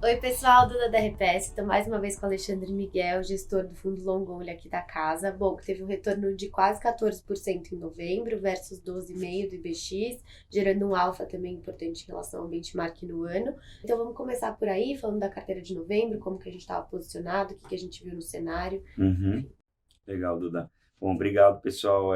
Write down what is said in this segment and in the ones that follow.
Oi, pessoal, Duda da RPS. Estou mais uma vez com o Alexandre Miguel, gestor do Fundo Long Only aqui da casa. Bom, que teve um retorno de quase 14% em novembro versus 12,5% do IBX, gerando um alfa também importante em relação ao benchmark no ano. Então vamos começar por aí, falando da carteira de novembro, como que a gente estava posicionado, o que a gente viu no cenário. Uhum. Legal, Duda. Bom, obrigado, pessoal.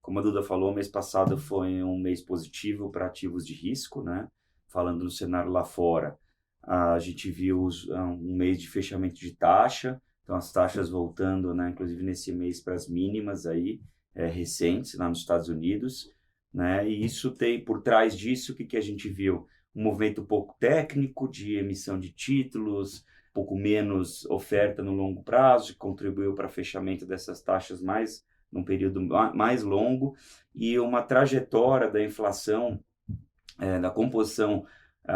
Como a Duda falou, mês passado foi um mês positivo para ativos de risco, né? Falando do cenário lá fora, a gente viu um mês de fechamento de taxa, então as taxas voltando, né? Inclusive nesse mês para as mínimas aí, recentes lá nos Estados Unidos, né? E isso tem, por trás disso, o que a gente viu? Um movimento um pouco técnico de emissão de títulos, pouco menos oferta no longo prazo, que contribuiu para fechamento dessas taxas mais num período mais longo, e uma trajetória da inflação, da composição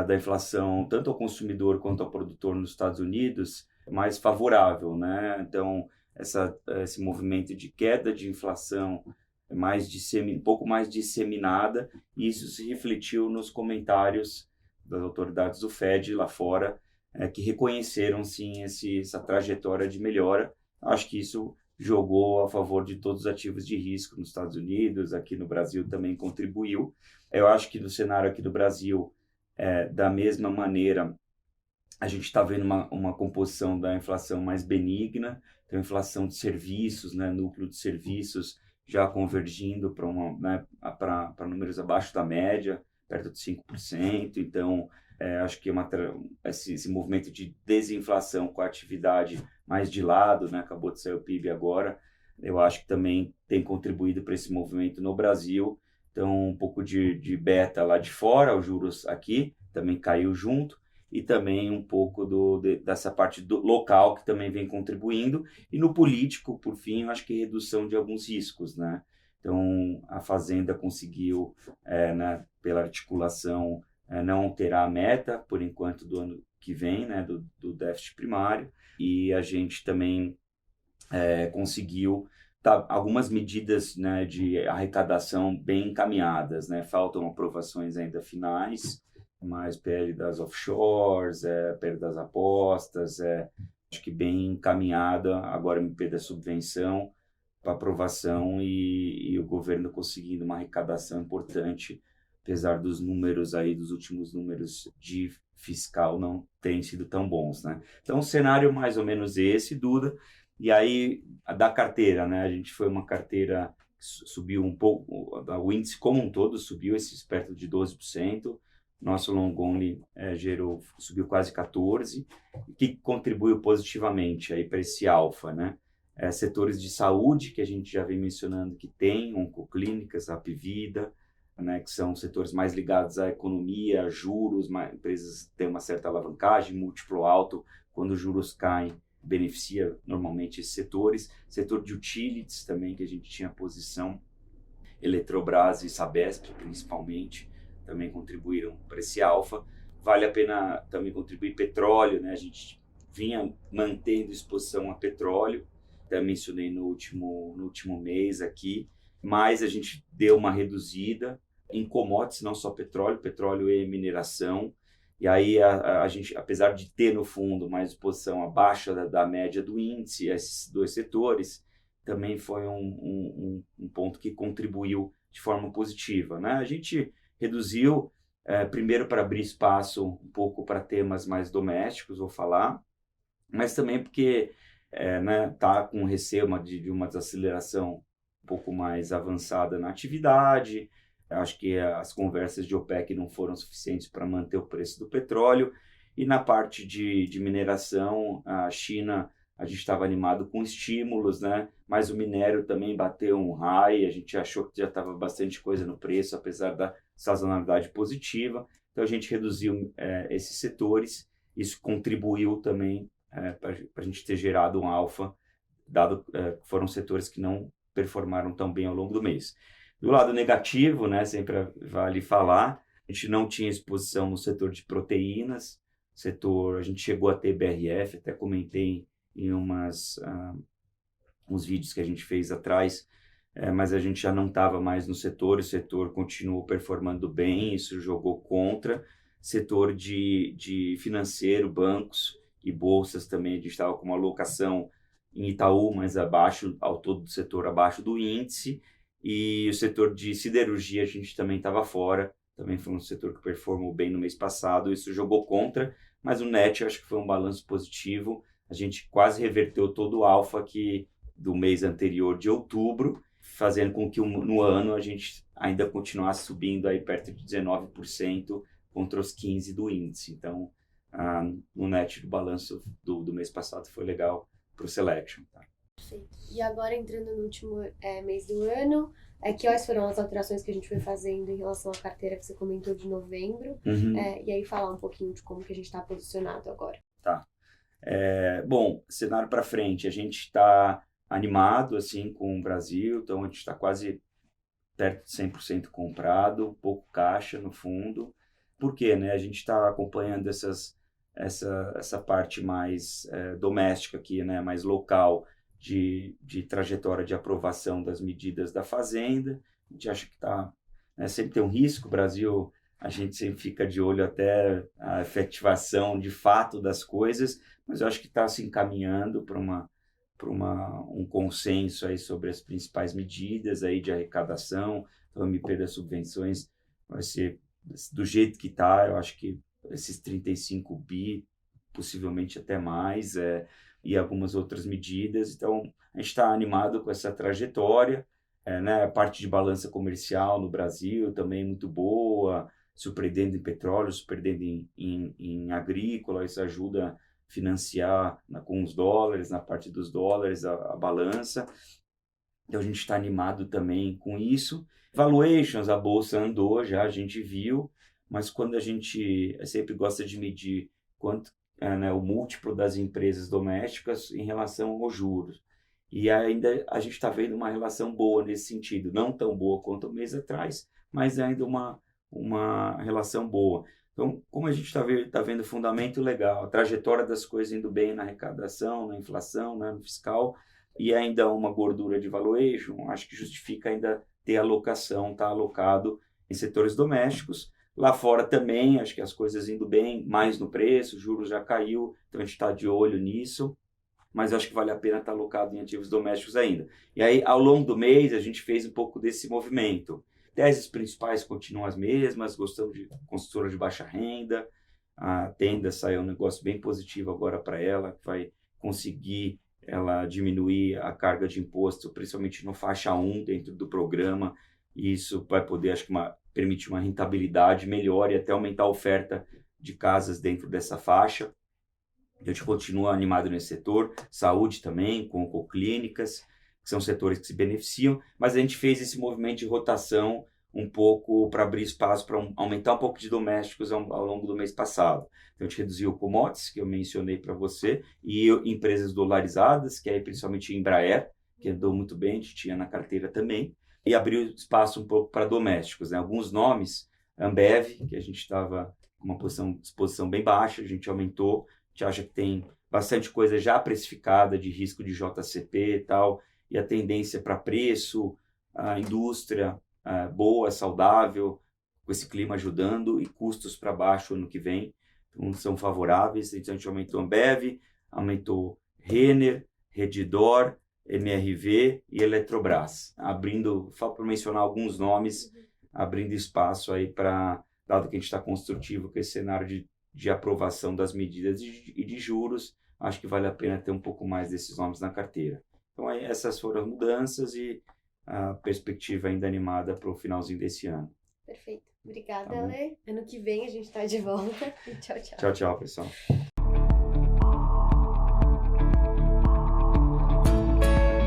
da inflação, tanto ao consumidor quanto ao produtor nos Estados Unidos, mais favorável, né? Então, esse movimento de queda de inflação um pouco mais disseminada, e isso se refletiu nos comentários das autoridades do Fed lá fora, que reconheceram sim essa trajetória de melhora. Acho que isso jogou a favor de todos os ativos de risco nos Estados Unidos, aqui no Brasil também contribuiu. Eu acho que no cenário aqui do Brasil, da mesma maneira, a gente está vendo uma composição da inflação mais benigna, então inflação de serviços, né, núcleo de serviços já convergindo para números abaixo da média, perto de 5%. Então, acho que esse movimento de desinflação com a atividade mais de lado, né, acabou de sair o PIB agora, eu acho que também tem contribuído para esse movimento no Brasil. Então, um pouco de beta lá de fora, os juros aqui também caiu junto, e também um pouco dessa parte do local que também vem contribuindo. E no político, por fim, eu acho que redução de alguns riscos, né? Então, a Fazenda conseguiu, né, pela articulação, não alterar a meta, por enquanto, do ano que vem, né, do déficit primário, e a gente também conseguiu algumas medidas, né, de arrecadação bem encaminhadas, né? Faltam aprovações ainda finais, mais PL das offshores, PL das apostas, acho que bem encaminhada, agora MP da subvenção para aprovação, e o governo conseguindo uma arrecadação importante, apesar dos números aí, dos últimos números de fiscal não terem sido tão bons, né? Então, o cenário mais ou menos esse, Duda. E aí, da carteira, né? A gente foi uma carteira que subiu um pouco, o índice como um todo subiu perto de 12%. Nosso long only subiu quase 14%, que contribuiu positivamente aí para esse alfa, né? Setores de saúde, que a gente já vem mencionando que tem, oncoclínicas, Hapvida, né, que são setores mais ligados à economia, a juros, empresas têm uma certa alavancagem, múltiplo alto, quando os juros caem, beneficia normalmente esses setores. Setor de utilities também, que a gente tinha posição, Eletrobras e Sabesp, principalmente, também contribuíram para esse alfa. Vale a pena também contribuir petróleo, né? A gente vinha mantendo exposição a petróleo, até mencionei no último mês aqui, mas a gente deu uma reduzida em commodities, não só petróleo e mineração. E aí a gente, apesar de ter no fundo mais exposição abaixo da média do índice, esses dois setores, também foi um ponto que contribuiu de forma positiva, né? A gente reduziu, primeiro para abrir espaço um pouco para temas mais domésticos, vou falar, mas também porque né, tá com receio de uma desaceleração um pouco mais avançada na atividade. Acho que as conversas de OPEC não foram suficientes para manter o preço do petróleo. E na parte de mineração, a China, a gente estava animado com estímulos, né? Mas o minério também bateu um high, a gente achou que já estava bastante coisa no preço, apesar da sazonalidade positiva. Então a gente reduziu esses setores, isso contribuiu também para a gente ter gerado um alfa, dado que foram setores que não performaram tão bem ao longo do mês. Do lado negativo, né, sempre vale falar, a gente não tinha exposição no setor de proteínas, a gente chegou a ter BRF, até comentei em uns vídeos que a gente fez atrás, mas a gente já não estava mais no setor, o setor continuou performando bem, isso jogou contra. setor de financeiro, bancos e bolsas também. A gente estava com uma alocação em Itaú, mas abaixo, ao todo do setor abaixo do índice. E o setor de siderurgia a gente também estava fora. Também foi um setor que performou bem no mês passado. Isso jogou contra, mas o net eu acho que foi um balanço positivo. A gente quase reverteu todo o alfa do mês anterior de outubro, fazendo com que no ano a gente ainda continuasse subindo aí perto de 19% contra os 15% do índice. Então, o net do balanço do mês passado foi legal para o Selection. Tá? Perfeito. E agora, entrando no último mês do ano, quais foram as alterações que a gente foi fazendo em relação à carteira que você comentou de novembro? E aí falar um pouquinho de como que a gente está posicionado agora. Tá. Bom, cenário para frente, a gente está animado assim com o Brasil, então a gente está quase perto de 100% comprado, pouco caixa no fundo. Por quê? Né? A gente está acompanhando essa parte mais doméstica aqui, né? Mais local de trajetória de aprovação das medidas da Fazenda. A gente acha que sempre tem um risco. O Brasil, a gente sempre fica de olho até a efetivação de fato das coisas, mas eu acho que está se encaminhando para um consenso aí sobre as principais medidas aí de arrecadação. O MP das subvenções vai ser do jeito que está. Eu acho que esses 35 bi, possivelmente até mais, e algumas outras medidas. Então, a gente está animado com essa trajetória. Né? A parte de balança comercial no Brasil também muito boa, surpreendendo em petróleo, surpreendendo em agrícola. Isso ajuda a financiar com os dólares, na parte dos dólares, a balança. Então, a gente está animado também com isso. Valuations, a bolsa andou já, a gente viu, mas quando a gente sempre gosta de medir quanto o múltiplo das empresas domésticas em relação aos juros. E ainda a gente está vendo uma relação boa nesse sentido, não tão boa quanto um mês atrás, mas ainda uma relação boa. Então, como a gente está vendo fundamento legal, a trajetória das coisas indo bem na arrecadação, na inflação, né, no fiscal, e ainda uma gordura de valuation, acho que justifica ainda ter alocação, está alocado em setores domésticos. Lá fora também, acho que as coisas indo bem, mais no preço, juros já caiu, então a gente está de olho nisso, mas acho que vale a pena estar alocado em ativos domésticos ainda. E aí, ao longo do mês, a gente fez um pouco desse movimento. Teses principais continuam as mesmas, gostamos de construtora de baixa renda, a Tenda saiu um negócio bem positivo agora para ela, que vai conseguir diminuir a carga de imposto, principalmente no faixa 1 dentro do programa, e isso vai poder, acho que permitir uma rentabilidade melhor e até aumentar a oferta de casas dentro dessa faixa. A gente continua animado nesse setor, saúde também, com clínicas, que são setores que se beneficiam, mas a gente fez esse movimento de rotação um pouco para abrir espaço para aumentar um pouco de domésticos ao longo do mês passado. Então, a gente reduziu o commodities, que eu mencionei para você, e empresas dolarizadas, que é principalmente Embraer, que andou muito bem, a gente tinha na carteira também, e abriu espaço um pouco para domésticos. Né? Alguns nomes, Ambev, que a gente estava com uma exposição bem baixa, a gente aumentou, a gente acha que tem bastante coisa já precificada de risco de JCP e tal, e a tendência para preço, a indústria boa, saudável, com esse clima ajudando, e custos para baixo ano que vem, então são favoráveis. Então a gente aumentou Ambev, aumentou Renner, Redditor, MRV e Eletrobras, abrindo, só para mencionar alguns nomes, abrindo espaço aí dado que a gente está construtivo com esse cenário de aprovação das medidas e de juros, acho que vale a pena ter um pouco mais desses nomes na carteira. Então, aí, essas foram as mudanças e a perspectiva ainda animada para o finalzinho desse ano. Perfeito. Obrigada, Ale. Ano que vem a gente está de volta. Tchau, tchau. Tchau, tchau, pessoal.